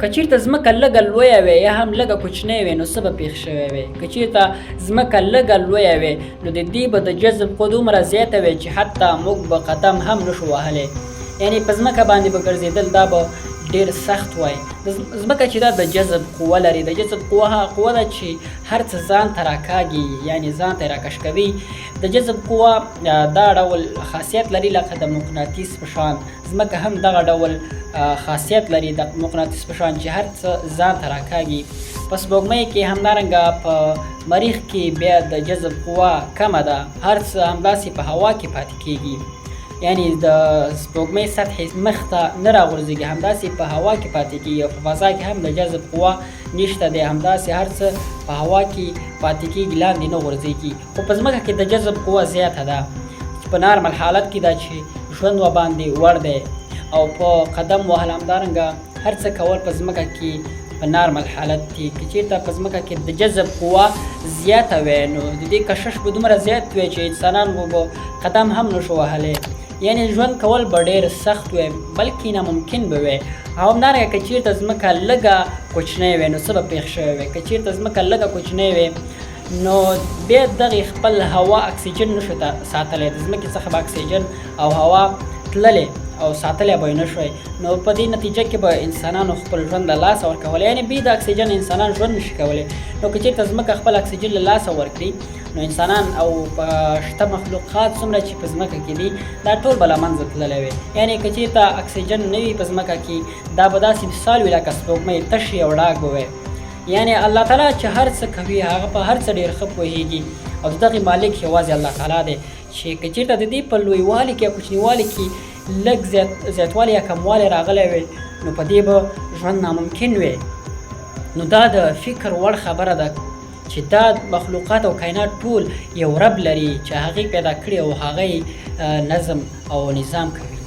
که چېرته ځمکه لږه لویه وي یا هم لږه کوچنۍ وي نو څه به پېښ شوی وي. که چېرته ځمکه لږه لویه وي نو د دې به د جذب قوه دومره زیاته وي چې حتی موږ به قدم هم نشو وهلی، یعنې په ځمکه باندې به ګرځېدل دا به ډېر سخت وای. ځمکه چې دا د جذب قوه لري، د جذب قوه هغه قوه ده چې هر څه ځان ته راکاږي، یعنې ځان ته یې راکش کوي. د جذب قوه دا ډول خاصیت لري لکه د مقناطیس په شان. ځمکه هم دغه ډول خاصیت لري د مقناطیس په شان چې هر څه ځان ته راکاږي. په سپوږمۍ کې همدارنګه په مریخ کې بیا د جذب قوه کمه ده، هر څه همداسې په هوا کې پاتې کېږي، یعنی د سپوږمۍ سطحې مخ ته نه راغورځېږي، همداسې په هوا کې پاتې کېږي. او په فضا کې هم د جذب قوه نشته دی، همداسې هر څه په هوا کې پاتې کېږي، لاندې نه غورځېږي. خو په ځمکه کې د جذب قوه زیاته ده چې په نارمل حالت کې ده چې ژوند ورباندې وړ دی، او په قدم وهل همدارنګه هر څه کول په ځمکه کې په نارمل حالت کې. که چېرته په ځمکه کې د جذب قوه زیاته وی نو د دې کشش به دومره زیات وی چې انسانان به قدم هم نشو وهلی، یعنی ژوند کول به ډېر سخت وي بلکې ناممکن به وي. او همدارنګه که چېرته ځمکه لږه کوچنۍ وي نو څه به پېښ شوی وي. که چېرته ځمکه لږه کوچنۍ وي نو بیا دغې خپل هوا اکسیجن نشو ساتلی، د ځمکې څخه به اکسیجن او هوا تللی او ساتلی به یې نه شوی، نو په دې نتیجه کې به انسانانو خپل ژوند له لاسه ورکولی، یعنې بې د اکسیجن انسانان ژوند نشي کولی. نو که چېرته ځمکه خپل اکسیجن له لاسه ورکړي نو انسانان او شته مخلوقات څومره چې په ځمکه کې دي دا ټول به له منځه تللی وي. یعنې که چېرته اکسیجن نه وي په ځمکه کې دا به داسې مثال وي لکه سپوږمۍ تشې او ډاګ به وي. یعنې الله تعالی چې هر څه کوي هغه په هر څه ډېر ښه پوهېږي، او د دغې مالک یوازې الله تعالی دی چې که چېرته د دې په لویوالي کې یا کوچنیوالي کې لږ زیاتوالی یا کموالی راغلی وي نو په دې به ژوند ناممکن وي. نو دا د فکر وړ خبره ده چې دا مخلوقات او کائنات ټول یو رب لري چې هغې پیدا کړي او هغه نظم او نظام کوي.